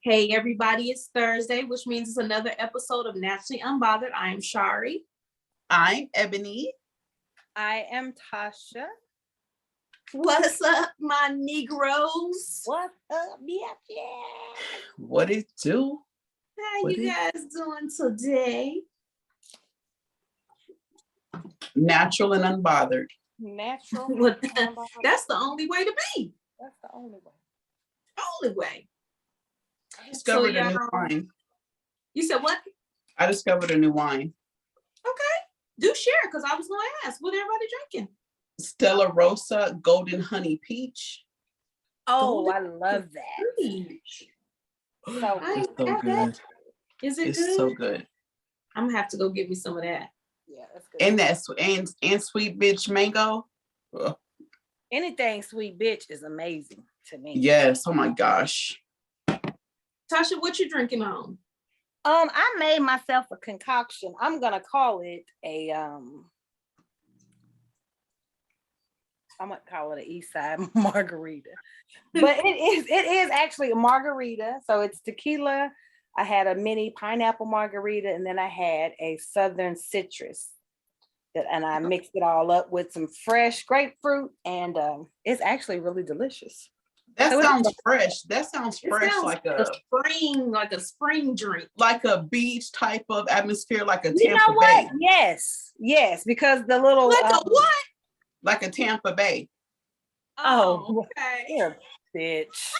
Hey everybody, it's Thursday, which means it's another episode of Naturally Unbothered. I am Shari. I'm Ebony. I am Tasha. What's up, my Negroes? What's up, bitch? What it do? How you guys doing today? Natural and unbothered. Natural. That's the only way to be. That's the only way. Only way. I discovered a new wine. You said what? I discovered a new wine. Okay. Do share, because I was going to ask, what everybody drinking? Stella Rosa Golden Honey Peach. Oh, Golden I love that. Peach. So It's so good. Is it It's good? so good. I'm going to have to go get me some of that. yeah, that's good. And that's and sweet bitch mango. Ugh. Anything sweet bitch is amazing to me. Yes. Oh my gosh. Tasha, what you drinking on? I made myself a concoction. I'm gonna call it a I'm gonna call it an Eastside Margarita. But it is actually a margarita. So it's tequila. I had a mini pineapple margarita, and then I had a southern citrus. And I mixed it all up with some fresh grapefruit, and it's actually really delicious. That So sounds fresh. That sounds It fresh, sounds like a spring drink. like a beach type of atmosphere, like a You Tampa know what? Bay. Yes, because the little Like a what? Like a Tampa Bay. Oh, okay. you're a bitch.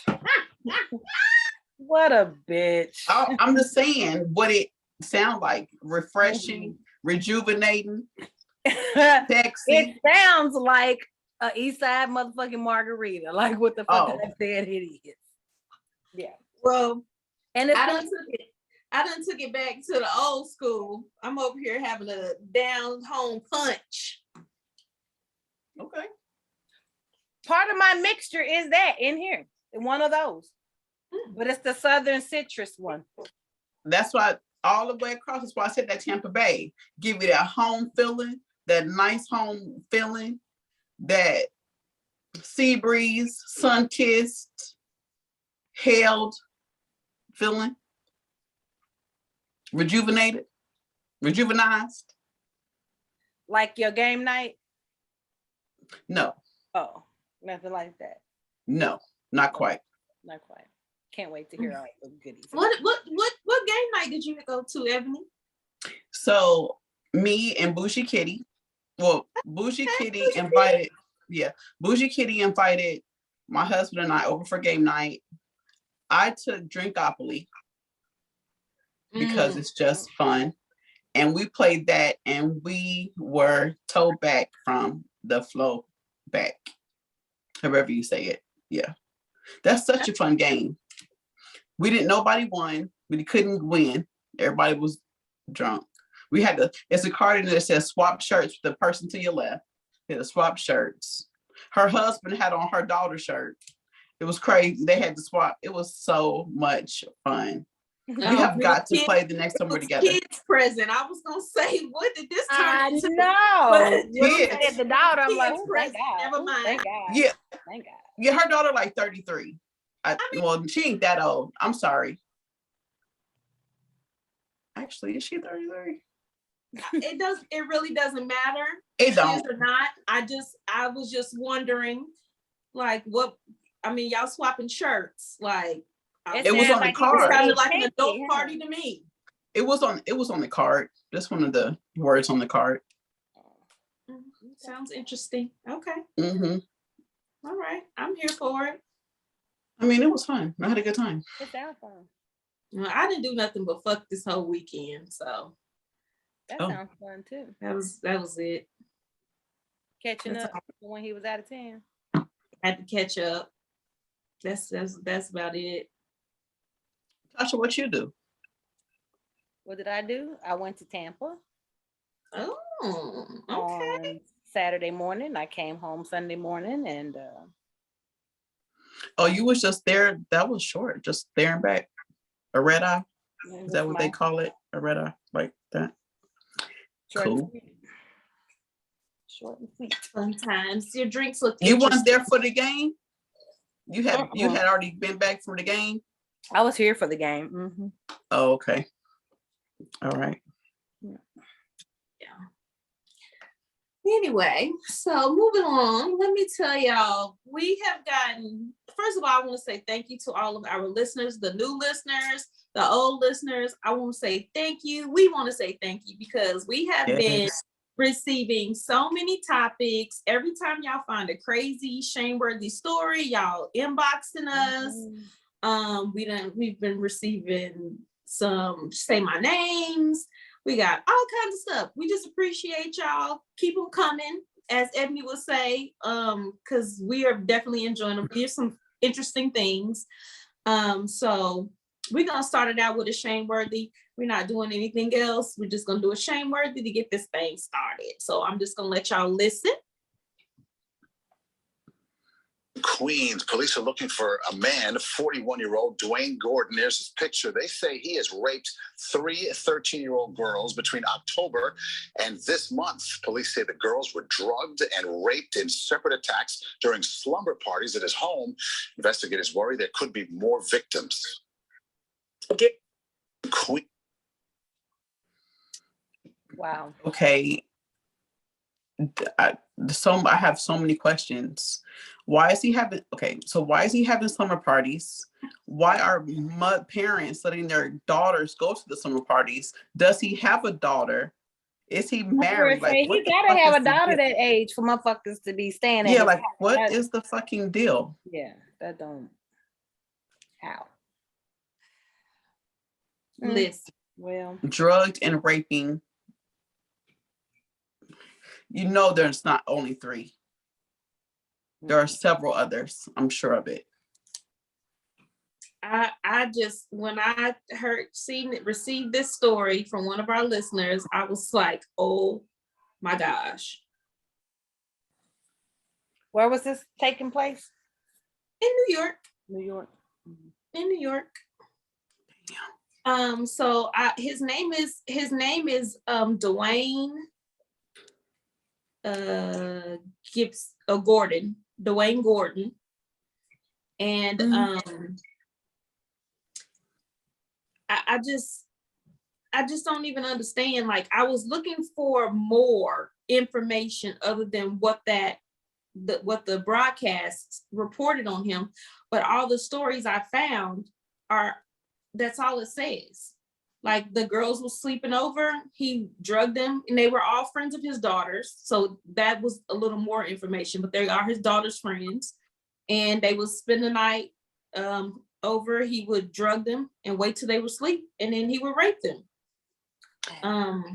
What a bitch. I'm just saying what it sounds like. Refreshing, rejuvenating, sexy. It sounds like a Eastside motherfucking margarita, like what the fuck I said it is. Yeah. Well, And it's I done took it back to the old school. I'm over here having a down home punch. Okay. part of my mixture is that in here, one of those. But it's the southern citrus one. That's why all the way across, that's why I said that Tampa Bay. Give you that home feeling, that nice home feeling, that sea breeze, sun-kissed, held feeling, rejuvenated, rejuvenized. Like your game night? No, Oh, nothing like that. no, not quite. Not quite. Can't wait to hear all the goodies. What game night did you go to, Ebony? So me and Bougie Kitty, well, Bougie Kitty invited, Bougie Kitty invited my husband and I over for game night. I took Drinkopoly because it's just fun. And we played that and we were towed back from the flow back, however you say it. Yeah. That's such a fun game. Nobody won. We couldn't win. Everybody was drunk. We had it's a card in there that says swap shirts with the person to your left. They had to swap shirts. Her husband had on her daughter's shirt. It was crazy. They had to swap. It was so much fun. We have got to play the next time we're together. Kids present. I was gonna say, what did this turn I into? know. But You said the daughter, I'm like, kids oh, thank present. God. Never mind. Thank God. Yeah. Thank God. Yeah, her daughter like 33. Well, she ain't that old. I'm sorry. Actually, is she 33? It really doesn't matter. It don't. Or not. I was just wondering, like, y'all swapping shirts. Like, it was on the card. It sounded like an adult party to me. It was on the card. That's one of the words on the card. Sounds interesting. Okay. Mm-hmm. All right. I'm here for it. I mean, it was fun. I had a good time. It sounds fun. Well, I didn't do nothing but fuck this whole weekend. So That sounds fun too. that was it. Catching up when he was out of town. Had to catch up. That's about it. Tasha, what you do? What did I do? I went to Tampa. Oh, okay. On Saturday morning. I came home Sunday morning and Oh, you was just there. That was short. Just there and back. A red eye. Is that what they call it? A red eye, like that. Cool. Short and sweet. Sometimes your drinks look. You weren't there for the game. You had already been back from the game. I was here for the game. Mm-hmm. Oh, okay. All right. Anyway, so moving on, let me tell y'all, we have gotten, first of all, I want to say thank you to all of our listeners, the new listeners, the old listeners. I want to say thank you. We want to say thank you because we have been receiving so many topics. Every time y'all find a crazy, shame-worthy story, y'all inboxing us. We've been receiving some say my names. We got all kinds of stuff. We just appreciate y'all. Keep them coming, as Ebony would say, because we are definitely enjoying them. Here's some interesting things. So we're gonna start it out with a shame-worthy. We're not doing anything else. We're just gonna do a shame-worthy to get this thing started. So I'm just gonna let y'all listen. Queens, police are looking for a man, 41-year-old Dwayne Gordon. There's his picture. They say he has raped 3 13-year-old girls between October and this month. Police say the girls were drugged and raped in separate attacks during slumber parties at his home. Investigators worry there could be more victims. Okay. Wow. Okay. I have so many questions. Why is he having summer parties? Why are parents letting their daughters go to the summer parties? Does he have a daughter? Is he married? Like, he gotta have a daughter that age for motherfuckers to be staying at. Yeah, like what is the fucking deal? Yeah, that don't. How? Listen. Well, drugged and raping. You know, there's not only 3. There are several others. I'm sure of it. I just, when I received this story from one of our listeners, I was like, oh my gosh. Where was this taking place? In New York. New York. In New York. Yeah. So his name is Dwayne Gordon. Dwayne Gordon. And I just don't even understand. Like, I was looking for more information other than what the broadcasts reported on him, but all the stories I found that's all it says. Like, the girls were sleeping over, he drugged them, and they were all friends of his daughters. So that was a little more information, but they are his daughter's friends. And they would spend the night over. He would drug them and wait till they were asleep, and then he would rape them.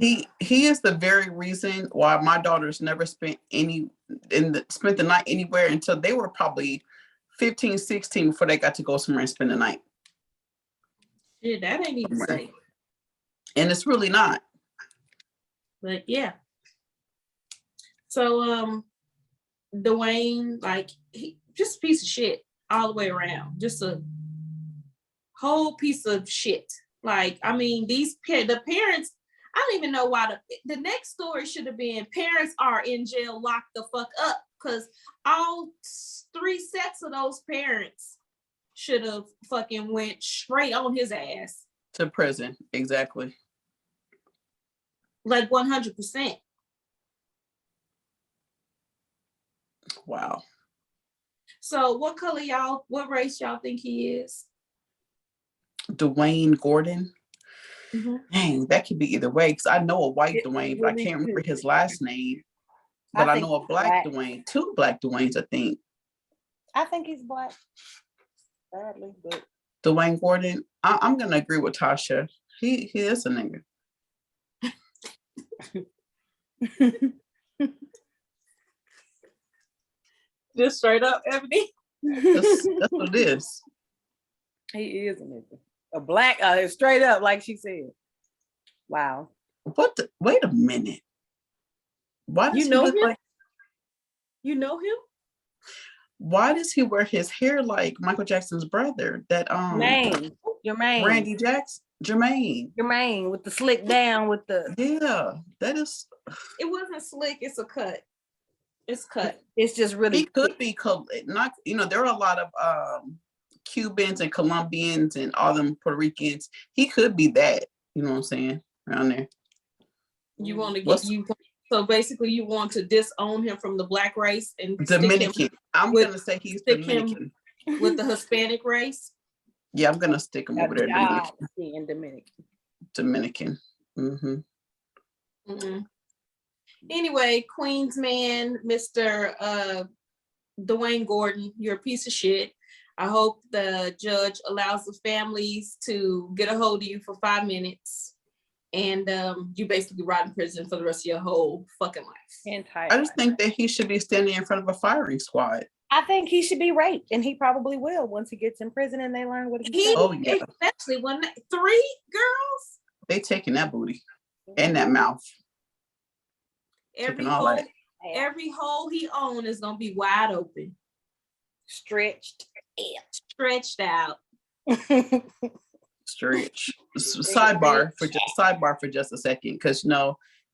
He is the very reason why my daughters never spent the night anywhere until they were probably 15, 16 before they got to go somewhere and spend the night. Yeah, that ain't even safe. And it's really not. But yeah. So Dwayne, like, he just a piece of shit all the way around. Just a whole piece of shit. Like, I mean, the parents, I don't even know why the next story should have been parents are in jail, locked the fuck up, because all 3 sets of those parents should have fucking went straight on his ass to prison. Exactly. Like 100%. Wow. So what race y'all think he is? Dwayne Gordon. Mm-hmm. Dang, that could be either way, because I know a white Dwayne, but I can't remember his last name. But I know a black Dwayne, 2 black Dwaynes, I think. I think he's black. Sadly, but Dwayne Gordon, I'm gonna agree with Tasha. He is a nigga. Just straight up, Ebony. That's what it is. He is a nigga. A black, straight up, like she said. Wow. Wait a minute. Why does you know he look him? You know him? Why does he wear his hair like Michael Jackson's brother? That Jermaine. Randy Jackson. Jermaine with the slick down with the. Yeah, that is. It wasn't slick. It's a cut. It's cut. It's just really. He could be not. There are a lot of Cubans and Colombians and all them Puerto Ricans. He could be that. You know what I'm saying? Around there. You want to get so basically you want to disown him from the black race and Dominican. I'm gonna say he's Dominican. With the Hispanic race. Yeah, I'm gonna stick him over there. Dominican. Mm-hmm. Mm-hmm. Anyway, Queens man, Mr. Dwayne Gordon, you're a piece of shit. I hope the judge allows the families to get a hold of you for 5 minutes, and you basically rot in prison for the rest of your whole fucking life. I just think that he should be standing in front of a firing squad. I think he should be raped, and he probably will once he gets in prison and they learn what he's doing. Oh yeah, especially when 3 girls. They taking that booty and that mouth. Every hole he owns is gonna be wide open, stretched out. Stretch. Sidebar for just a second, because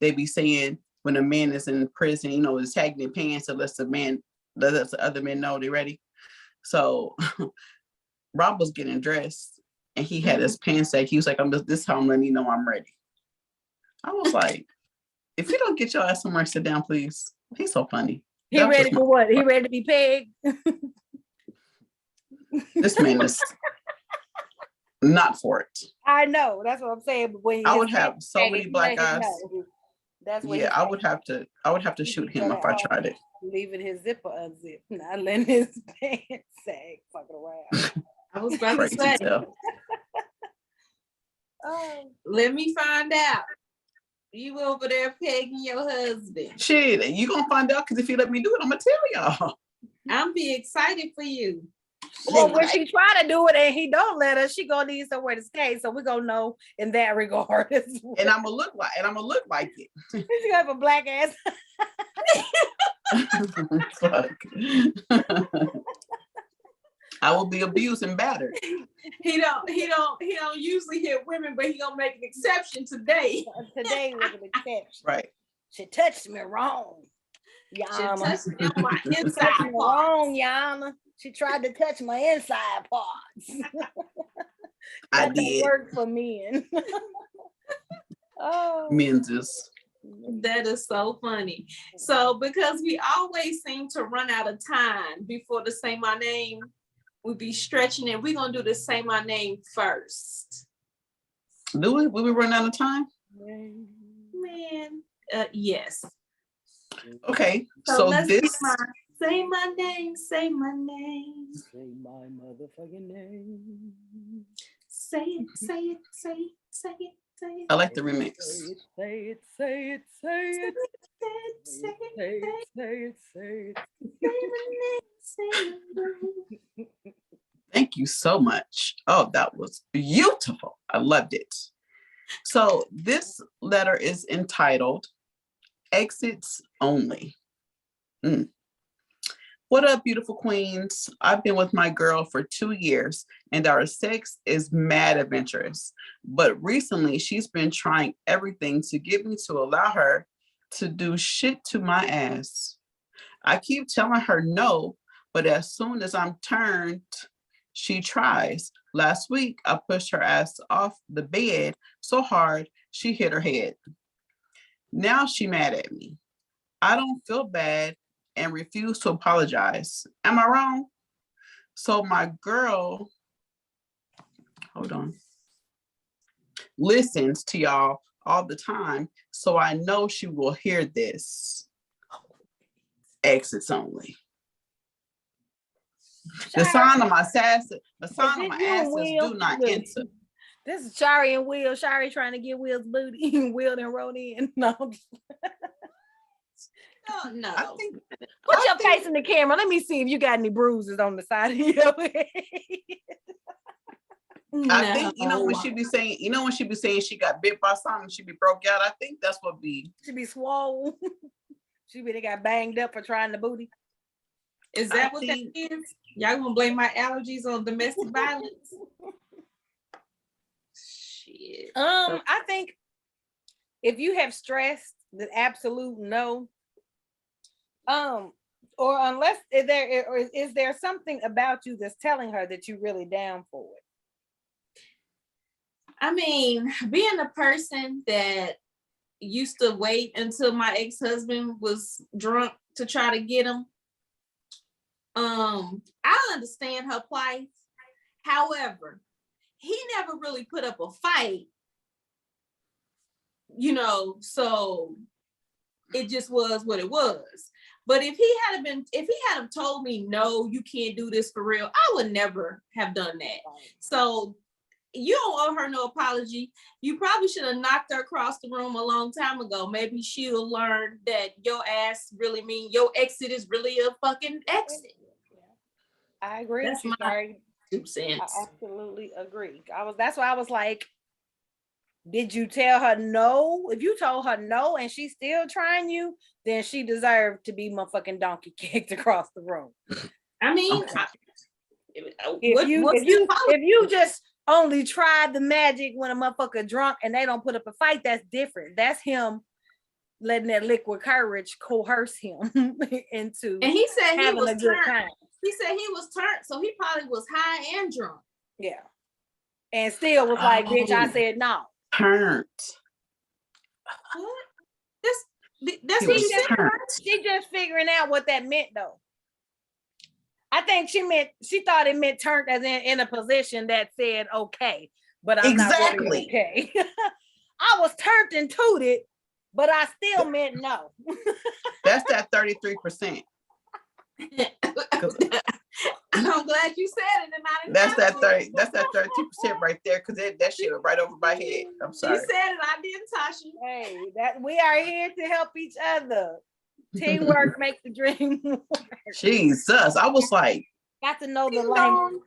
they be saying when a man is in prison, is tagging their pants unless the other men know they're ready. So Rob was getting dressed and he had his pants sag. He was like, this is how I'm letting you know I'm ready. I was like, if you don't get your ass somewhere, sit down, please. He's so funny. He ready for what? He ready to be pegged? This man is not for it. I know. That's what I'm saying. But when I would have so many black guys. That's what I would have to shoot him if I tried it. Leaving his zipper unzipped, not letting his pants sag, fucking around. I was about to say. Let me find out. You over there pegging your husband. Shit, you gonna find out, because if you let me do it, I'm gonna tell y'all. I'm be excited for you. Well, when she try to do it and he don't let her, she gonna need somewhere to stay. So we're gonna know in that regard as well. And I'm gonna look like it. She's gonna have a black ass. Fuck. I will be abused and battered. He don't usually hit women, but he gonna make an exception today. Today was an exception. Right. She touched me wrong. Yana. She touched me on my inside wrong, Yana. She tried to touch my inside parts. I did. Work for men. Men's is. That is so funny. So because we always seem to run out of time before the Say My Name, we'll be stretching it. We're gonna do the Say My Name first. Do we? Will we run out of time? Man, yes. Okay, so let's this. Say my name, say my name. Say my motherfucking name. Say it, say it, say it, say it, say it. I like the remix. Say it, say it, say it, say it, say it, say it, say it. Say my name, say my name. Thank you so much. Oh, that was beautiful. I loved it. So this letter is entitled Exits Only. What up, beautiful queens? I've been with my girl for 2 years and our sex is mad adventurous. But recently she's been trying everything to get me to allow her to do shit to my ass. I keep telling her no, but as soon as I'm turned, she tries. Last week, I pushed her ass off the bed so hard she hit her head. Now she mad at me. I don't feel bad and refuse to apologize. Am I wrong? So my girl, listens to y'all all the time, so I know she will hear this. Exits only. The sign on my ass, do not enter. This is Shari and Will. Shari trying to get Will's booty. Will and wrote in. No. Oh, no. Put your face in the camera. Let me see if you got any bruises on the side of your head. I think when she be saying she got bit by something, she be broke out. I think that's what be. She be swole. She be got banged up for trying the booty. Is that what that is? Y'all gonna blame my allergies on domestic violence? Shit. I think if you have stressed the absolute no, Or unless is there something about you that's telling her that you're really down for it? I mean, being a person that used to wait until my ex-husband was drunk to try to get him, I understand her plight. However, he never really put up a fight, so it just was what it was. But if he had told me, no, you can't do this for real, I would never have done that. So you don't owe her no apology. You probably should have knocked her across the room a long time ago. Maybe she'll learn that your ass really mean your exit is really a fucking exit. I agree. That's my 2 cents. I absolutely agree. That's why I was like, did you tell her no? If you told her no and she's still trying you, then she deserved to be motherfucking donkey kicked across the room. I mean, Okay. if you just only tried the magic when a motherfucker drunk and they don't put up a fight, that's different. That's him letting that liquid courage coerce him into. And he said he was a good turned. time. He said he was turned, so he probably was high and drunk. Yeah, and still was like, "Bitch, I said no." Turned. What? That's what you said. She just figuring out what that meant, though. I think she thought it meant turned as in a position that said okay, but I'm not really okay. I was turned and tooted, but I still meant no. That's that 33%. I'm glad you said it, and I didn't. That's that 32% right there, because that shit was right over my head. I'm sorry. You said it, I didn't, Tasha. Hey, that we are here to help each other. Teamwork makes the dream work. Jesus, I was like, got to know the language.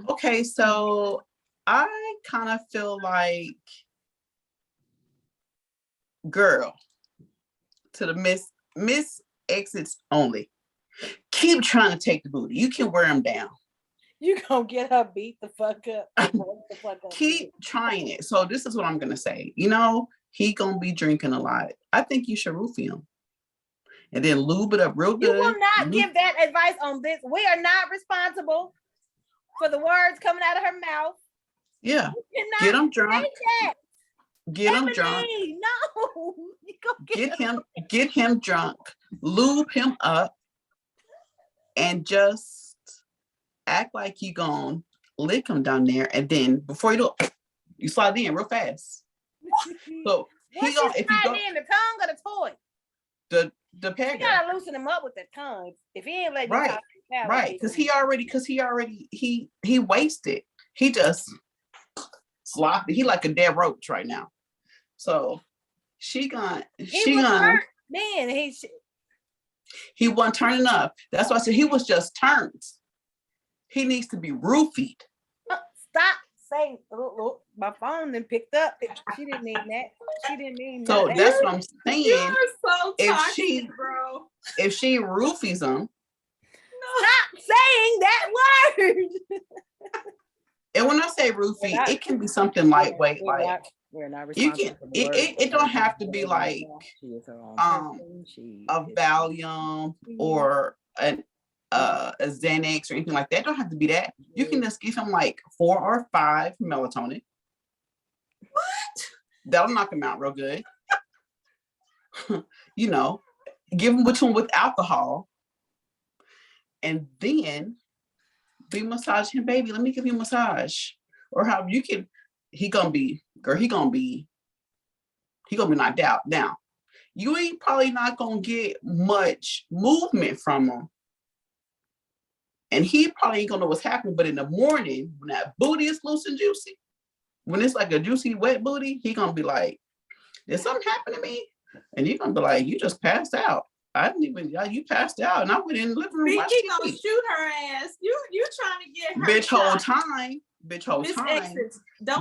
Okay, so I kind of feel like, girl, to the miss exits only. Keep trying to take the booty. You can wear them down. You gonna get her beat the fuck up. Keep trying it. So this is what I'm gonna say. He gonna be drinking a lot. I think you should roofie him. And then lube it up real good. You will not give that advice on this. We are not responsible for the words coming out of her mouth. Yeah. Get him drunk. Get him drunk. No. Get him drunk. Lube him up. And just act like you gonna lick him down there. And then before you do it, you slide in real fast. So he gonna, if you go in the tongue or the toy? The pegger. You gotta loosen him up with the tongue. If he ain't letting you talk, right, because he already wasted. He just sloppy. He like a dead roach right now. So he wasn't turning up. That's why I said he was just turned. He needs to be roofied. Stop saying, look, my phone then picked up. She didn't mean that. She didn't mean that. So that's what I'm saying. You're so toxic, bro. If she roofies him. Stop saying that word. And when I say roofie, it can be something lightweight, we're not responsible. It don't have to be like a Valium or a Xanax or anything like that. It don't have to be that. You can just give him like 4 or 5 melatonin. What? That'll knock him out real good. Give him with alcohol, and then be massaging him, baby. Let me give you a massage, or how you can. He gonna be knocked out. Now, you ain't probably not gonna get much movement from him. And he probably ain't gonna know what's happening, but in the morning, when that booty is loose and juicy, when it's like a juicy, wet booty, he gonna be like, did something happen to me? And you're gonna be like, you just passed out. I didn't even, you passed out, and I went in the living room. He gonna shoot her ass. You trying to get her Bitch, whole time.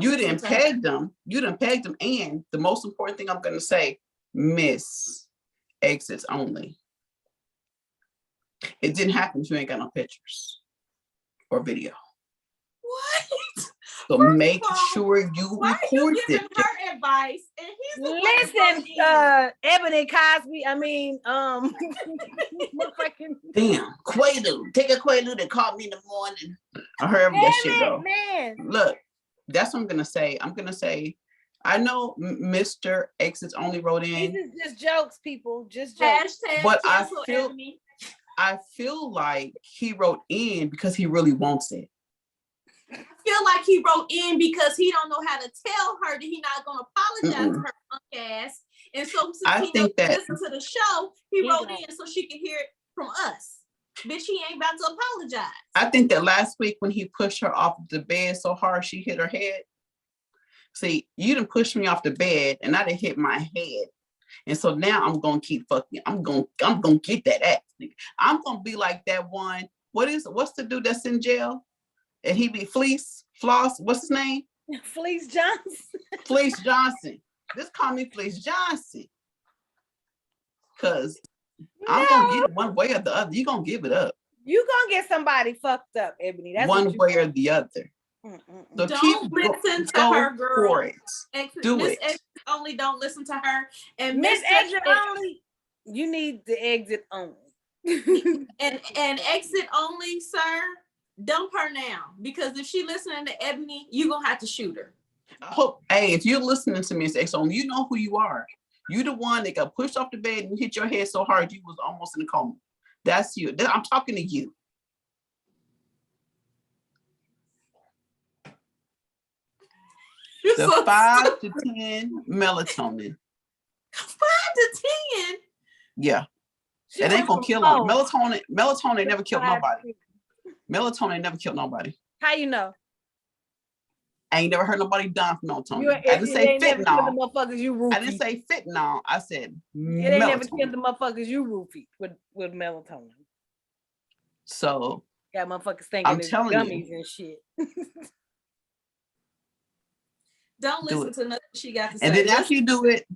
You didn't peg them. And the most important thing I'm gonna say, miss exits only. It didn't happen if you ain't got no pictures or video. What? So First make of all, sure you why are you record giving this. her advice? And he's the one Listen, that Ebony Cosby. I mean, motherfucking Damn, Quaalude. Take a Quaalude and call me in the morning. I heard that shit go. man. Look, that's what I'm gonna say. I know Mr. Exits only wrote These in, is just jokes, people. Just jokes. hashtag but cancel Ebony. I feel like he wrote in because he really wants it. I feel like he wrote in because he don't know how to tell her that he's not gonna apologize to her punk ass. And so since I he think doesn't that listen to the show, he He wrote don't. in so she could hear it from us. Bitch, he ain't about to apologize. I think that last week when he pushed her off the bed so hard she hit her head. See, you done pushed me off the bed and I done hit my head. And so now I'm gonna keep fucking. I'm gonna get that ass. I'm gonna be like that one. What's the dude that's in jail? And he be Floss. What's his name? Fleece Johnson. Fleece Johnson. Just call me Fleece Johnson. Cause I'm gonna get it one way or the other. You gonna give it up. You gonna get somebody fucked up, Ebony. That's one what way or the other. So don't listen to her, girl. For it. Do Miss it. Exit only, don't listen to her. And Miss Mr. Exit only. You need the exit only. and exit only, sir. Dump her now, because if she listening to Ebony, you gonna have to shoot her. I hope. Hey, if you're listening to Miss X only, you know who you are. You the one that got pushed off the bed and hit your head so hard you was almost in a coma. That's you. I'm talking to you. The So 5 to 10 melatonin. 5 to 10. Yeah, She it ain't went gonna from kill them. four. Melatonin never killed 5 to nobody. 10. Melatonin never killed nobody. How you know? I ain't never heard nobody die from melatonin. You I didn't say ain't never killed the fentanyl. motherfuckers you roofied. I didn't say fentanyl. I said It ain't never killed melatonin. the motherfuckers you roofied with melatonin. So Got motherfuckers thinking I'm it's telling gummies you. and shit. Don't Do listen it. to nothing she got to say. And then after you do it,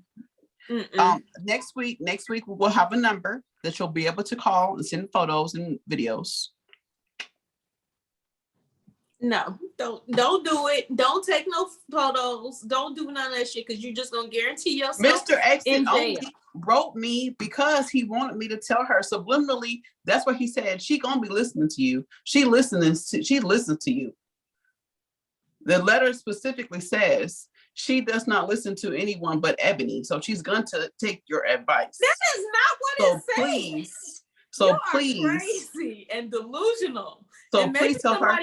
Mm-mm. next week we will have a number that you'll be able to call and send photos and videos. No, don't do it. Don't take no photos. Don't do none of that shit, because you're just gonna guarantee yourself. Mr. Exit in only jail. wrote me because he wanted me to tell her subliminally. That's what he said. She gonna be listening to you. She listens to you. The letter specifically says she does not listen to anyone but Ebony. So she's going to take your advice. That is not what So it says. please. You So are please. crazy and delusional. So And maybe please tell her.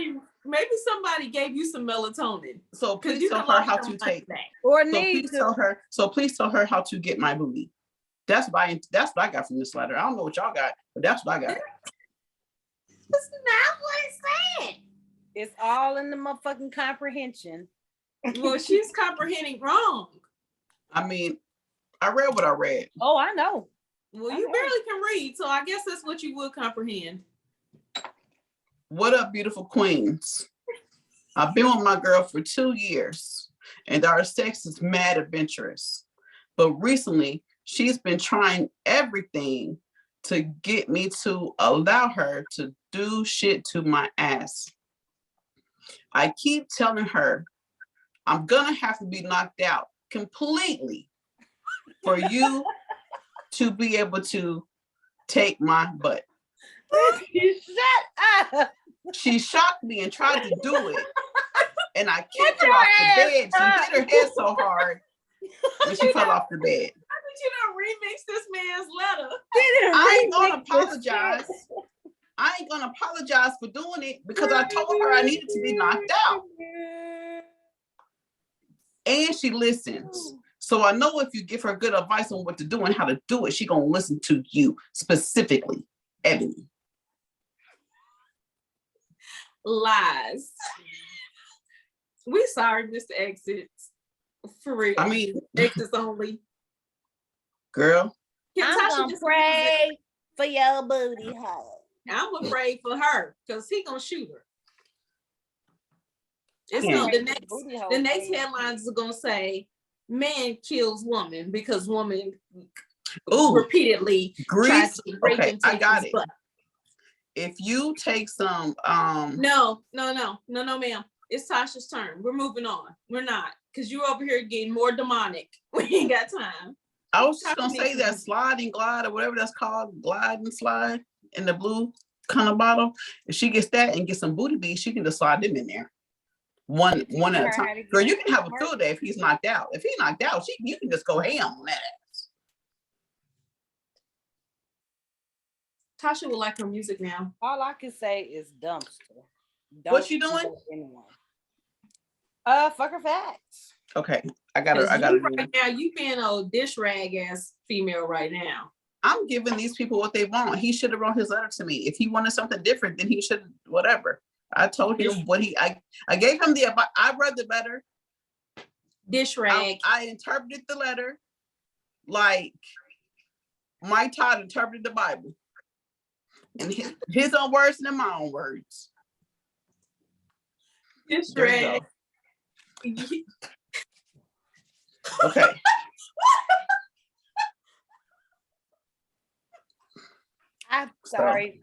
Maybe somebody gave you some melatonin. So please you tell done her lost how your to mind take. back. Or So need please to. tell her. So please tell her how to get my booty. That's what I got from this letter. I don't know what y'all got, but that's what I got. That's not what it said. It's all in the motherfucking comprehension. Well, she's comprehending wrong. I mean, I read what I read. Oh, I know. Well, I you know. barely can read, so I guess that's what you would comprehend. What up, beautiful queens? I've been with my girl for 2 years, and our sex is mad adventurous. But recently, she's been trying everything to get me to allow her to do shit to my ass. I keep telling her I'm gonna have to be knocked out completely for you to be able to take my butt. Shut up. She shocked me and tried to do it, and I kicked her off the bed. She hit her head so hard when she fell off the bed. How did you not remix this man's letter? I ain't gonna apologize. I ain't gonna apologize for doing it because I told her I needed to be knocked out. And she listens. So I know if you give her good advice on what to do and how to do it, she gonna listen to you specifically, Ebony. Lies. We sorry, Mr. Exits. For real. I mean, Exits only. girl. I'm Tasha gonna just pray for your booty hole. I'm afraid for her because he gonna shoot her. It's Yeah. no the next headlines are gonna say man kills woman because woman repeatedly tries to break Okay, into I got his it. butt. If you take some No, ma'am. It's Tasha's turn. We're moving on. We're not, because you're over here getting more demonic. We ain't got time. I was just gonna say that slide and glide or whatever that's called, glide and slide in the blue kind of bottle. If she gets that and gets some booty beads, she can just slide them in there. One at a time. Girl, you can have a field day if he's knocked out. If he's knocked out, you can just go ham on that ass. Tasha would like her music now. All I can say is dumpster. What you doing? Anyone. Fuck her facts. Okay, I got her. Right now, you being a dish rag ass female right now. I'm giving these people what they want. He should have wrote his letter to me. If he wanted something different, then he should whatever. I told him what I gave him the advice. I read the letter. Dish rag. I interpreted the letter like Mike Todd interpreted the Bible. And his own words and my own words. Dish rag. Okay. I'm sorry.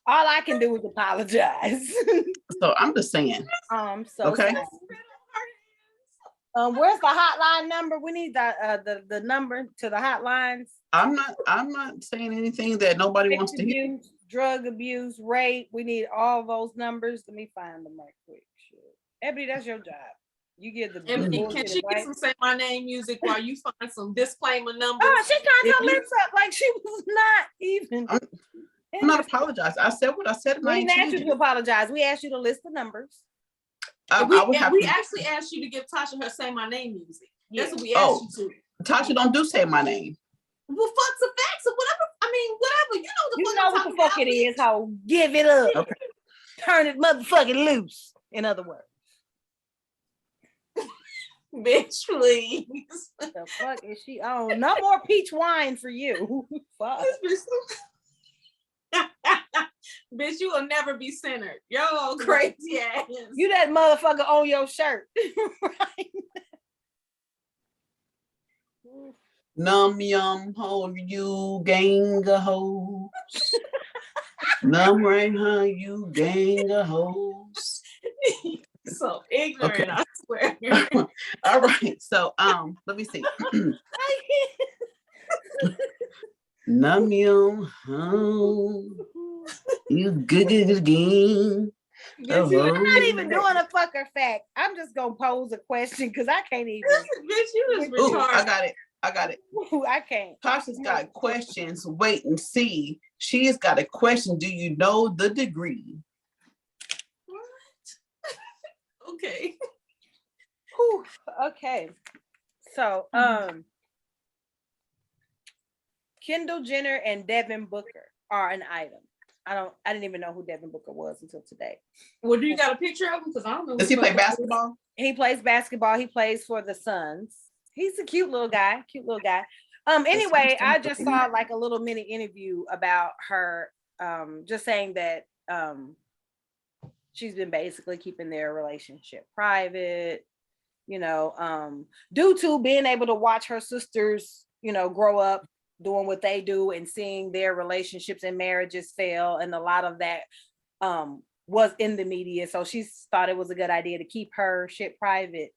All I can do is apologize. So I'm just saying. So okay. Where's the hotline number? We need the number to the hotlines. I'm not saying anything that nobody wants to hear. Drug abuse, rape. We need all those numbers. Let me find them right quick. Shit. Ebony, that's your job. You get the Ebony, can she get some Say My Name music while you find some disclaimer numbers? Oh, she turned her lips up like she was not even. I'm not apologizing. I said what I said. We didn't ask you to apologize. We asked you to list the numbers. We actually asked you to give Tasha her Say My Name music. That's what we asked you to. Tasha don't do Say My Name. Well, fuck the facts or whatever. I mean, whatever. You know what the fuck it is. How give it up. Okay. Turn it motherfucking loose. In other words. Bitch, please. The fuck is she on? No more peach wine for you. Fuck. Bitch, you will never be centered. Yo, crazy ass. You that motherfucker on your shirt. Right. Num yum ho you gang of hoes. Num right huh you gang of hoes. So ignorant, okay. I swear. All right. So let me see. Num yum ho you good again. I'm not even doing a fucker fact. I'm just gonna pose a question because I can't even. Bitch, you just retarded. I got it. Ooh, I can't. Tasha's got questions. Wait and see. She has got a question. Do you know the degree? What? Okay. Whew, okay. So, Kendall Jenner and Devin Booker are an item. I didn't even know who Devin Booker was until today. Well, do you got a picture of him? Because I don't know. Does he play basketball? He plays basketball. He plays for the Suns. He's a cute little guy. Anyway, I just saw like a little mini interview about her, just saying that she's been basically keeping their relationship private, due to being able to watch her sisters, grow up doing what they do and seeing their relationships and marriages fail. And a lot of that was in the media. So she thought it was a good idea to keep her shit private.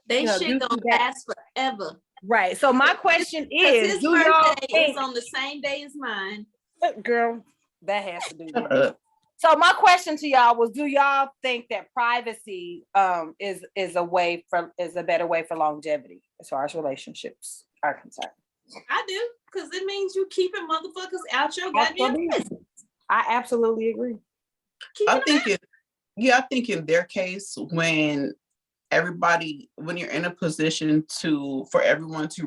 They shit gonna last forever. Right. So my question is, his birthday is on the same day as mine. Girl, that has to do with it. So my question to y'all was, do y'all think that privacy is a better way for longevity as far as relationships are concerned? I do, because it means you keeping motherfuckers out your goddamn business. I absolutely agree. I think in their case, when you're in a position for everybody to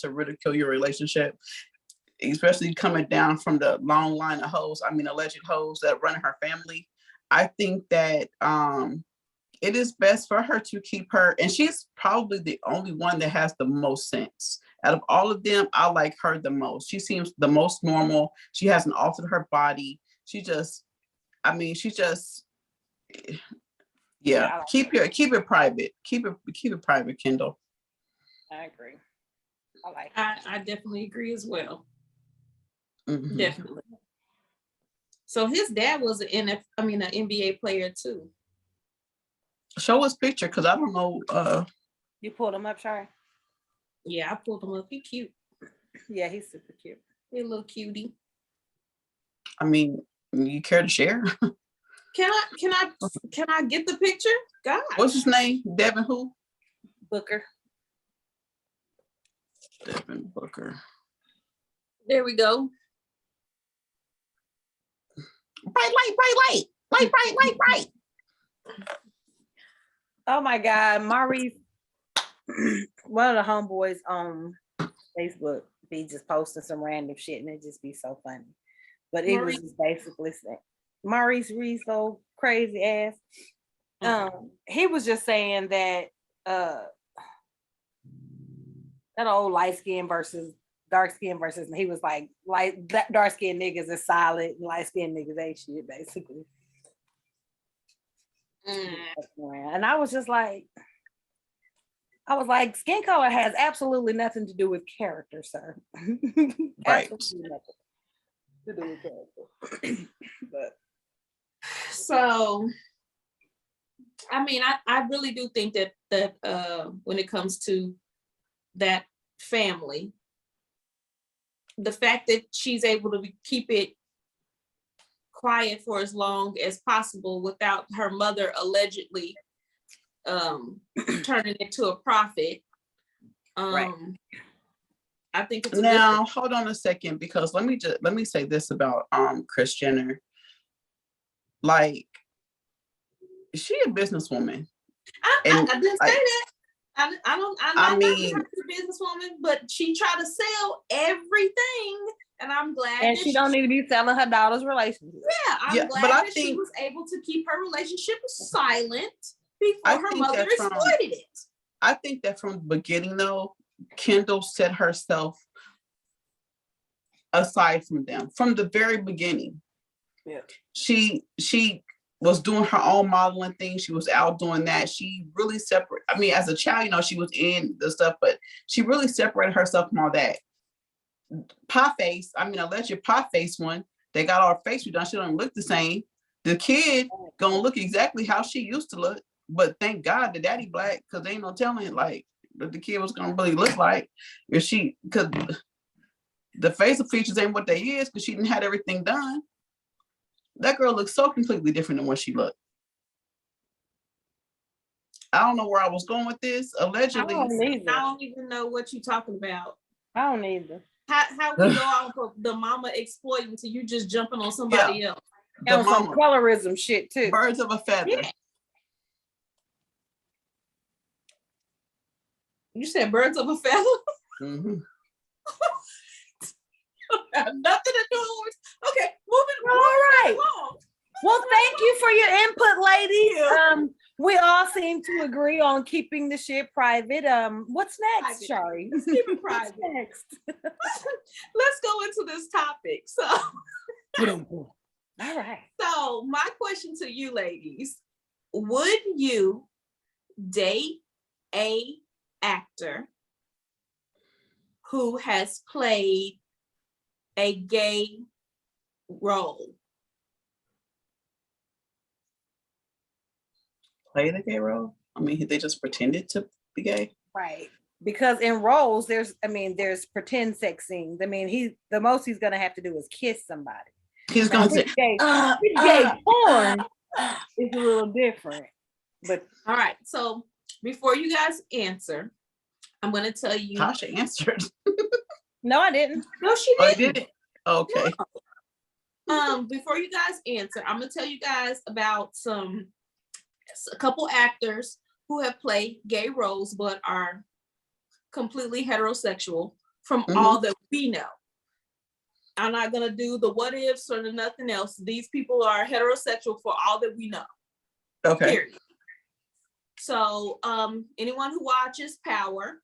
ridicule your relationship, especially coming down from the long line of alleged hoes that run her family, I think that it is best for her to keep her, and she's probably the only one that has the most sense. Out of all of them, I like her the most. She seems the most normal. She hasn't altered her body. Keep it private. Keep it private, Kendall. I agree. I definitely agree as well. Mm-hmm. Definitely. So his dad was an NBA player too. Show us picture, because I don't know. You pulled him up, Shari? Yeah, I pulled him up. He cute. Yeah, he's super cute. He a little cutie. I mean, you care to share? Can I get the picture? God. What's his name? Devin who? Booker. Devin Booker. There we go. Right. Oh my God, Maurice, one of the homeboys on Facebook, be just posting some random shit and it just be so funny. But it was just basically saying, Maurice Rizzo, crazy ass. He was just saying that that old light skin versus dark skin versus, and he was like dark skin niggas is solid and light skin niggas ain't shit, basically. And I was like, skin color has absolutely nothing to do with character, sir. Right. Absolutely nothing to do with character. But so, I mean, I really do think that when it comes to that family, the fact that she's able to keep it quiet for as long as possible without her mother allegedly turning into a prophet. right. I think it's now hold on a second, because let me say this about Kris Jenner. Like, is she a businesswoman? I didn't say that. I'm not a businesswoman, but she tried to sell everything, and I'm glad. And she don't need to be selling her daughter's relationship. Yeah, I'm glad that she was able to keep her relationship silent before her mother exploited it. I think that from the beginning, though, Kendall set herself aside from them from the very beginning. Yeah, she was doing her own modeling thing. She was out doing that. She really separated. I mean, as a child, you know, she was in the stuff, but she really separated herself from all that. Pie face. I mean, alleged pie face one. They got our face redone. She don't look the same. The kid gonna look exactly how she used to look. But thank God the daddy black, because ain't no telling like what the kid was gonna really look like if she, because the facial features ain't what they is, because she didn't have everything done. That girl looks so completely different than what she looked. I don't know where I was going with this. Allegedly, I don't even know what you're talking about. I don't either. How we go off of the mama exploiting to you just jumping on somebody else? And some colorism shit too. Birds of a feather. Yeah. You said birds of a feather? Mm-hmm. Nothing to do with. Okay, moving all right. Well, thank you for your input, ladies. We all seem to agree on keeping the shit private. What's next, Shari? Let's keep it private. Next. Let's go into this topic. So, all right. So, my question to you, ladies: would you date a actor who has played a gay role? Play the gay role? I mean, they just pretended to be gay, right? Because in roles, there's pretend sex scenes. I mean, the most he's gonna have to do is kiss somebody. He's gonna say, gay porn is a little different. But all right, so before you guys answer, I'm gonna tell you. Tasha answered. No, I didn't. No, she didn't. Oh, you didn't? Okay. No. Before you guys answer, I'm gonna tell you guys about a couple actors who have played gay roles but are completely heterosexual from all that we know. I'm not gonna do the what ifs or the nothing else. These people are heterosexual for all that we know. Okay. Period. So anyone who watches Power,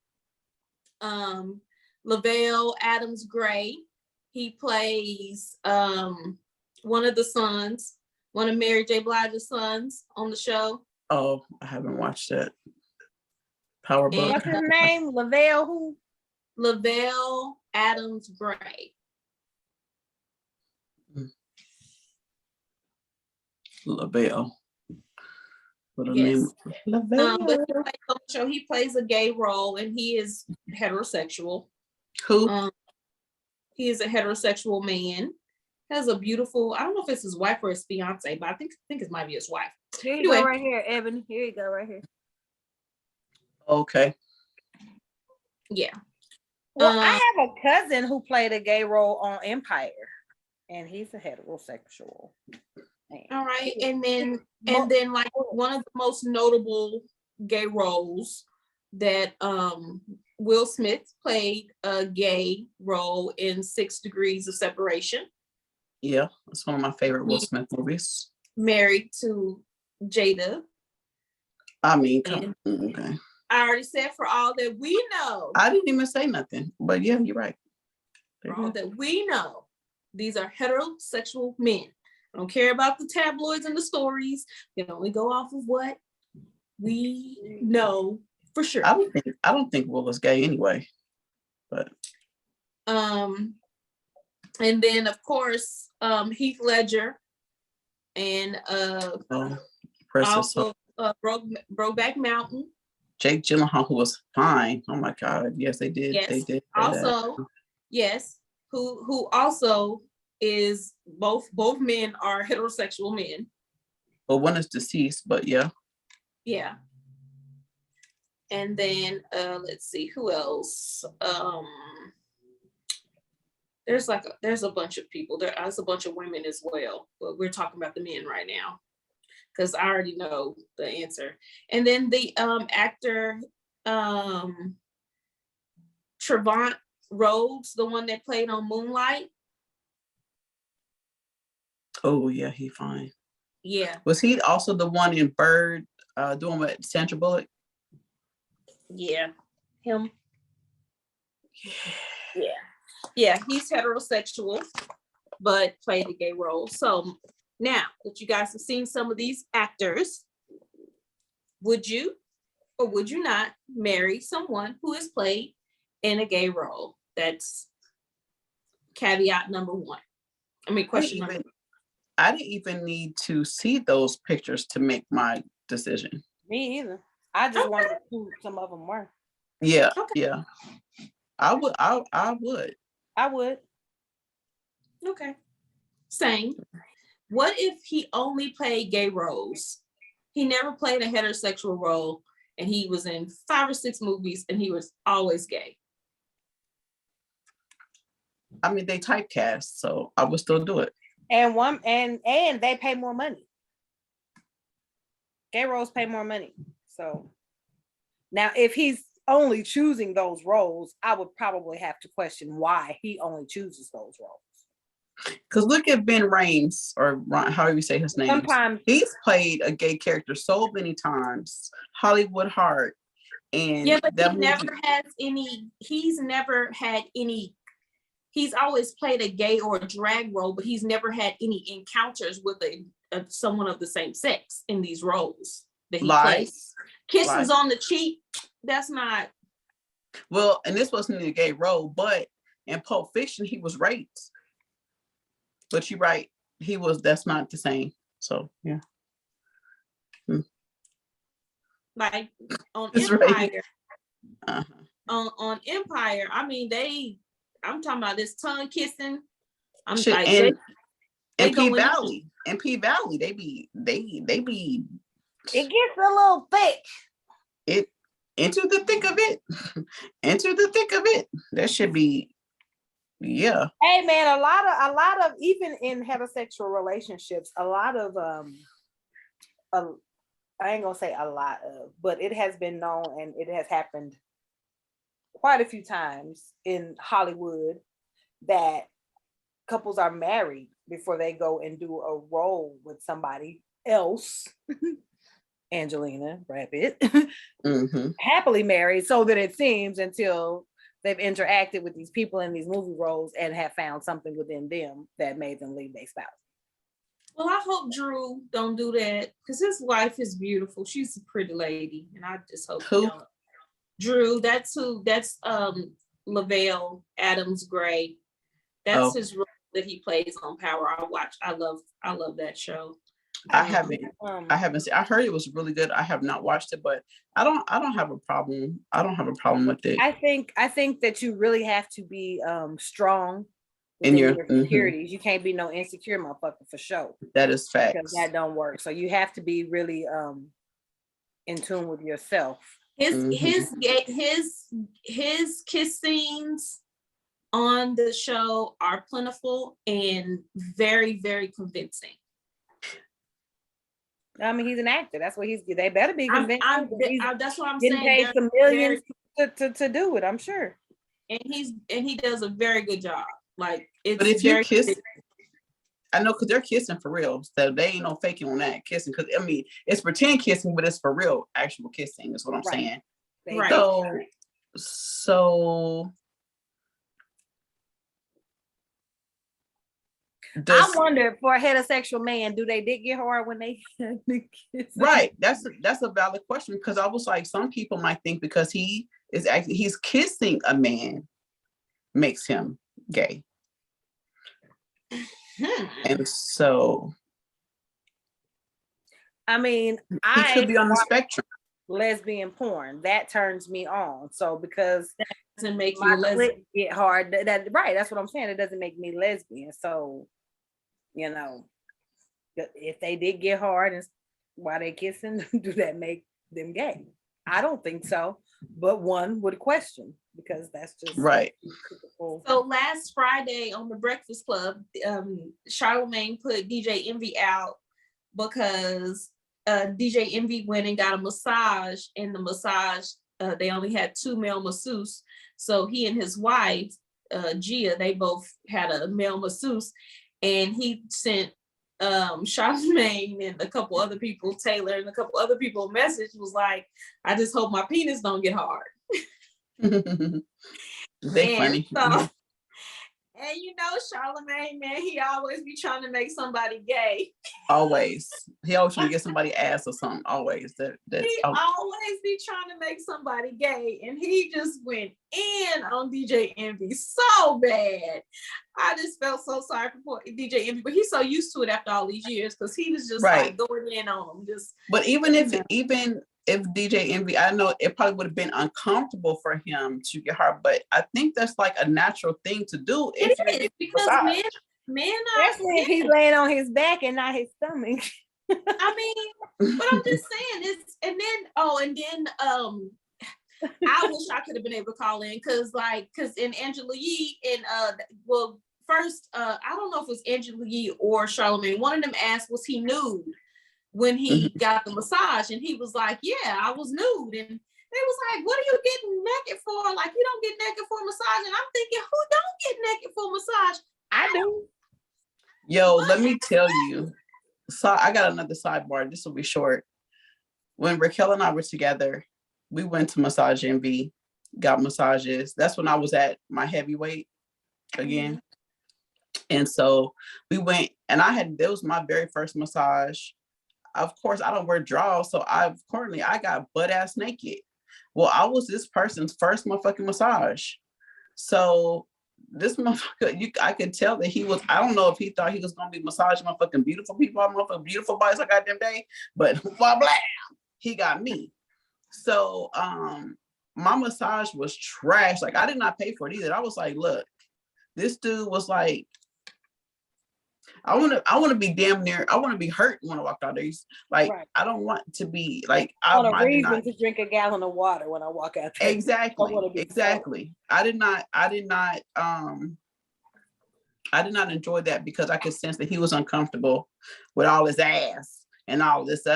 Lavelle Adams Gray, he plays one of the sons, one of Mary J. Blige's sons on the show. Oh, I haven't watched that. Power book. What's his name? Lavelle who? Lavelle Adams Gray. LaBelle. What the Yes. name? LaBelle. But he plays on the show, he plays a gay role, and he is heterosexual. Who? He is a heterosexual man. Has a beautiful, I don't know if it's his wife or his fiance, but I think it might be his wife. Here you Anyway. go right here, Evan. Here you go right here. Okay. Yeah. Well, I have a cousin who played a gay role on Empire, and he's a heterosexual man. All right, and then like one of the most notable gay roles that Will Smith played a gay role in 6 Degrees of Separation. Yeah, it's one of my favorite Will Smith movies. Married to Jada. I mean, okay. I already said for all that we know. I didn't even say nothing, but yeah, you're right. For all that we know, these are heterosexual men. I don't care about the tabloids and the stories. We can only go off of what we know for sure. I don't think Will is gay anyway. But and then of course Heath Ledger and also Brokeback Mountain. Jake Gyllenhaal, who was fine. Oh my God. Yes, they did. Yes. They did. Also, yes, who also is both men are heterosexual men. Well, one is deceased, but yeah. Yeah. And then let's see who else. There's a bunch of people. There's a bunch of women as well, but we're talking about the men right now because I already know the answer. And then the actor Trevant Rhodes, the one that played on Moonlight. Oh yeah, he fine. Yeah. Was he also the one in Bird doing with Sandra Bullock? Yeah, him. Yeah, he's heterosexual, but played a gay role. So now that you guys have seen some of these actors, would you or would you not marry someone who is played in a gay role? That's caveat number one. Question number one. I didn't even need to see those pictures to make my decision. Me either. I just wondered who some of them were. Yeah, okay. Yeah. I would. I would. Okay. Same. What if he only played gay roles? He never played a heterosexual role, and he was in 5 or 6 movies, and he was always gay. I mean, they typecast, so I would still do it. And they pay more money. Gay roles pay more money. So now, if he's only choosing those roles, I would probably have to question why he only chooses those roles. Because look at Ben Rames, or however you say his name. Sometimes he's played a gay character so many times. Hollywood Heart, and yeah, but he never has any. He's never had any. He's always played a gay or a drag role, but he's never had any encounters with someone of the same sex in these roles that he plays. Kisses on the cheek. That's not. Well, and this wasn't a gay role, but in Pulp Fiction, he was raped. But you're right, that's not the same. So yeah. Like on that's Empire. Right. On Empire, I mean I'm talking about this tongue kissing. And P Valley. And P Valley, they be it gets a little thick. Into the thick of it. Into the thick of it. That should be. Yeah. Hey man, a lot of even in heterosexual relationships, a lot of I ain't gonna say a lot of, but it has been known and it has happened quite a few times in Hollywood that couples are married before they go and do a role with somebody else. Angelina, Brad Pitt, happily married, so that it seems, until they've interacted with these people in these movie roles and have found something within them that made them leave their spouse. Well, I hope Drew don't do that, because his wife is beautiful. She's a pretty lady, and I just hope he don't. Drew, that's Lavelle Adams Gray. That's his role that he plays on Power. I love that show. I haven't seen. I heard it was really good. I have not watched it, but I don't have a problem. I don't have a problem with it. I think that you really have to be strong In within your your securities. You can't be no insecure motherfucker for sure. That is facts. Because that don't work. So you have to be really in tune with yourself. His kiss scenes on the show are plentiful and very, very convincing. I mean, he's an actor. That's what they better be convinced. That's what I'm getting saying. Paid some millions to do it, I'm sure. And he does a very good job. Like, it's but if you're kissing, I know, because they're kissing for real, so they ain't no faking on that kissing. Because I mean, it's pretend kissing, but it's for real, actual kissing is what I'm saying. Right. So I wonder, for a heterosexual man, do they dick get hard when they kiss? Right. That's a valid question, because I was like, some people might think because he's kissing a man makes him gay. And so I mean, he could be on the spectrum. Lesbian porn that turns me on. So because that doesn't make you lesbian get hard. That right. That's what I'm saying. It doesn't make me lesbian. So, you know, if they did get hard and while they kissing, do that make them gay? I don't think so. But one would question, because that's just right. Typical. So last Friday on the Breakfast Club, Charlamagne put DJ Envy out because DJ Envy went and got a massage, and the massage, they only had 2 male masseuses. So he and his wife, Gia, they both had a male masseuse, and he sent Charlamagne and a couple other people, Taylor and a couple other people, a message was like, I just hope my penis don't get hard. They funny. So, and you know, Charlamagne, man, he always be trying to make somebody gay. Always. He always trying to get somebody ass or something. Always. He always be trying to make somebody gay. And he just went in on DJ Envy so bad. I just felt so sorry for DJ Envy, but he's so used to it after all these years, because he was just like going in on him. But even if DJ Envy, I know it probably would have been uncomfortable for him to get hard, but I think that's like a natural thing to do. It is, because men especially if he's laying on his back and not his stomach. I mean, but I'm just saying and then I wish I could have been able to call in, because in Angela Yee and first I don't know if it was Angela Yee or Charlamagne, one of them asked, was he nude when he got the massage? And he was like, yeah, I was nude. And they was like, what are you getting naked for? Like, you don't get naked for a massage. And I'm thinking, who don't get naked for a massage? I do. Yo, let me tell you. So I got another sidebar. This will be short. When Raquel and I were together, we went to Massage Envy, got massages. That's when I was at my heavyweight again. And so we went, and that was my very first massage. Of course, I don't wear drawers, so I got butt ass naked. Well, I was this person's first motherfucking massage. So this motherfucker, I could tell that he was, I don't know if he thought he was going to be massaging motherfucking beautiful people, motherfucking beautiful bodies like I damn day, but blah, blah, he got me. So my massage was trash. Like, I did not pay for it either. I was like, look, this dude was like, I want to be damn near, I want to be hurt when I walk out there. Like, I don't want to be like, I want a reason to drink a gallon of water when I walk out there. Exactly. I did not enjoy that, because I could sense that he was uncomfortable with all his ass and all this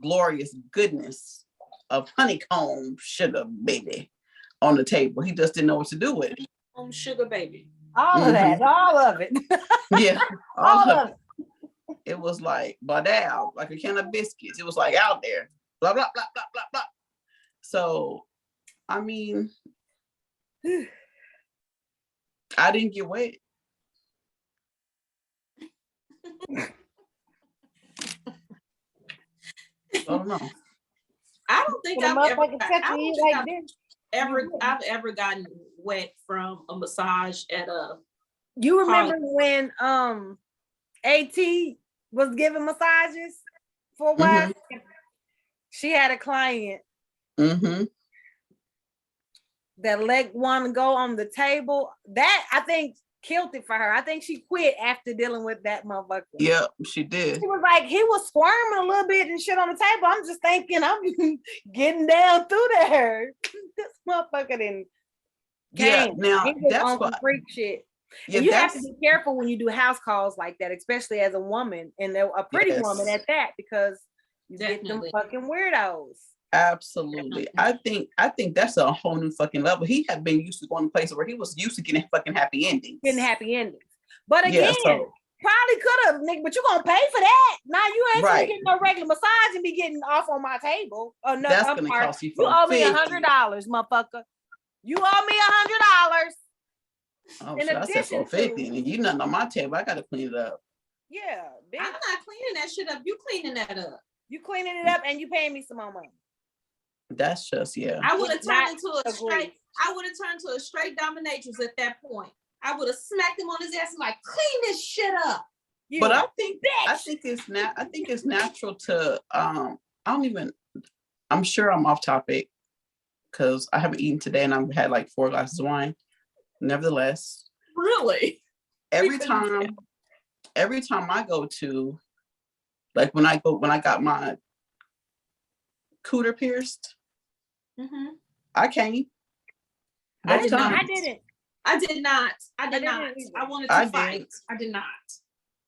glorious goodness of honeycomb sugar baby on the table. He just didn't know what to do with it. Sugar baby. All of that, all of it. Yeah, all of it. It was like badal, like a can of biscuits. It was like out there, blah, blah, blah, blah, blah, blah. So, I mean, I didn't get wet. I don't know. I don't think I've ever gotten wet from a massage at a. You remember when AT was giving massages for a while. She had a client that let one go on the table. That I think killed it for her. I think she quit after dealing with that motherfucker. Yep, she did. She was like, he was squirming a little bit and shit on the table. I'm just thinking, I'm getting down through there. This motherfucker didn't. Yeah, now that's what freak shit. Yeah, and you have to be careful when you do house calls like that, especially as a woman and a pretty woman at that, because you get them fucking weirdos. Absolutely. I think that's a whole new fucking level. He had been used to going to places where he was used to getting fucking happy endings. But again, probably could have, nigga, but you gonna pay for that. Now you ain't gonna get no regular massage and be getting off on my table. No, that's gonna cost you. You owe me $100, motherfucker. You owe me $100. Oh, so I said for 50, and you nothing on my table. I gotta clean it up. Yeah, bitch. I'm not cleaning that shit up. You cleaning that up. You cleaning it up, and you paying me some more money. That's just I would have turned into a straight. I would have turned to a straight dominatrix at that point. I would have smacked him on his ass and like, clean this shit up. But I think it's natural to I'm sure I'm off topic because I haven't eaten today and I've had like 4 glasses of wine. Nevertheless, really, every time I go to, like when I got my cooter pierced, I came. I didn't. I did not. I wanted to fight. I did not.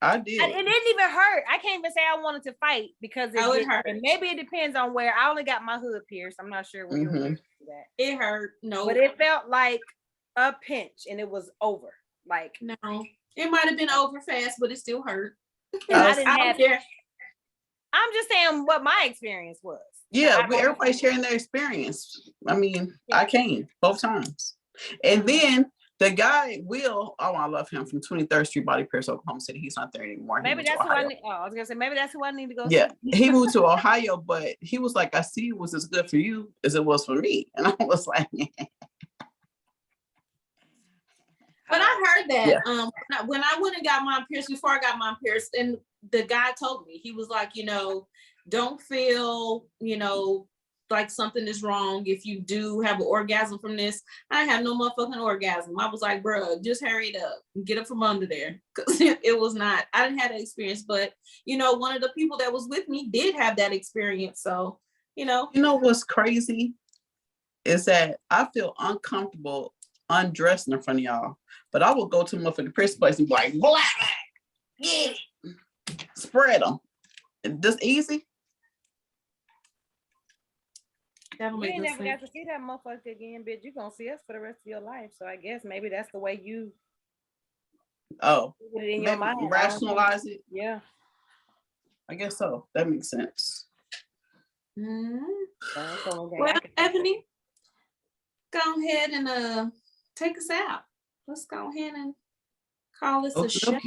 I did. It didn't even hurt. I can't even say I wanted to fight because it hurt. Maybe it depends on where. I only got my hood pierced. I'm not sure where you were that. It hurt. No, but it felt like a pinch and it was over. Like no, it might have been over fast, but it still hurt. I didn't have. I'm just saying what my experience was. Yeah, but everybody's sharing their experience. I mean, I came both times, and then the guy I love him from 23rd Street Body Pierce, Oklahoma City. He's not there anymore. Maybe that's who I need. I was gonna say maybe that's who I need to go. Yeah, he moved to Ohio, but he was like, "I see it was as good for you as it was for me," and I was like, But I heard that when I went and got mine pierced, before I got mine pierced, and the guy told me, he was like, don't feel, like something is wrong if you do have an orgasm from this. I have no motherfucking orgasm. I was like, bro, just hurry it up and get up from under there. Because it was not, I didn't have that experience, but one of the people that was with me did have that experience. So, You know what's crazy is that I feel uncomfortable undressing in front of y'all, but I will go to my fucking piercing place and be like, blah, yeah, spread them. Just easy. You ain't never got to see that motherfucker again, bitch. You gonna see us for the rest of your life. So I guess maybe that's the way you put it in your mind. Rationalize it. Yeah. I guess so. That makes sense. Well, Ebony, go ahead and take us out. Let's go ahead and call this a show.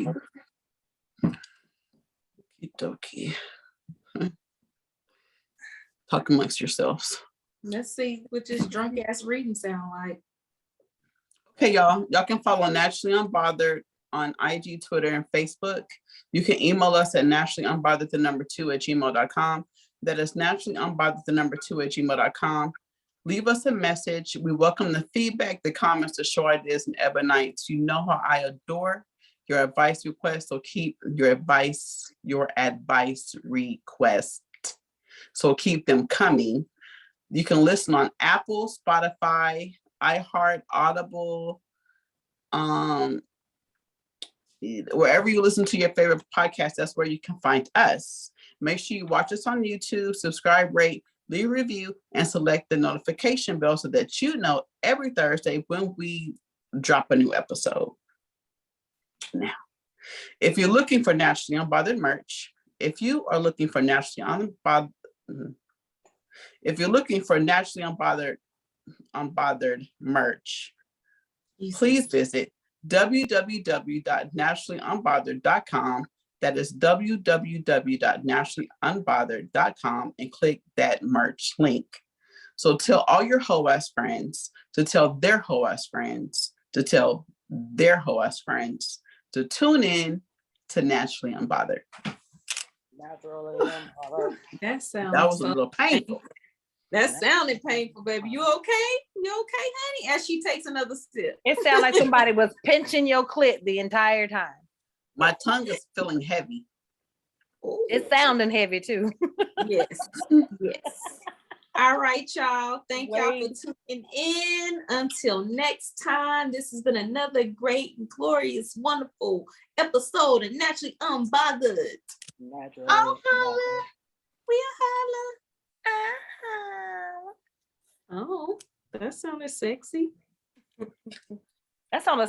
Okie dokie. Talk amongst yourselves. Let's see what this drunk ass reading sound like. Okay, y'all. Y'all can follow Naturally Unbothered on IG, Twitter, and Facebook. You can email us at naturallyunbothered2@gmail.com. That is naturallyunbothered2@gmail.com. Leave us a message. We welcome the feedback, the comments, the show ideas, and ebonites. You know how I adore your advice requests, so keep your advice request. So keep them coming. You can listen on Apple, Spotify, iHeart, Audible, wherever you listen to your favorite podcast, that's where you can find us. Make sure you watch us on YouTube, subscribe, rate, leave a review, and select the notification bell so that you know every Thursday when we drop a new episode. Now, if you're looking for Naturally Unbothered merch, if you're looking for Naturally Unbothered merch, please visit www.naturallyunbothered.com. That is www.naturallyunbothered.com and click that merch link. So tell all your hoe-ass friends to tell their hoe-ass friends to tell their hoe-ass friends to tune in to Naturally Unbothered. Naturally unbothered. That sounds That was a little painful. That sounded painful, baby. You okay? You okay, honey? As she takes another sip. It sounded like somebody was pinching your clit the entire time. My tongue is feeling heavy. Ooh. It's sounding heavy too. Yes. Yes. All right, y'all. Thank y'all for Wait. tuning in. Until next time, this has been another great, glorious, wonderful episode of Naturally Unbothered. Naturally Oh, unbothered. We'll holla. Oh, that sounded sexy. That sounded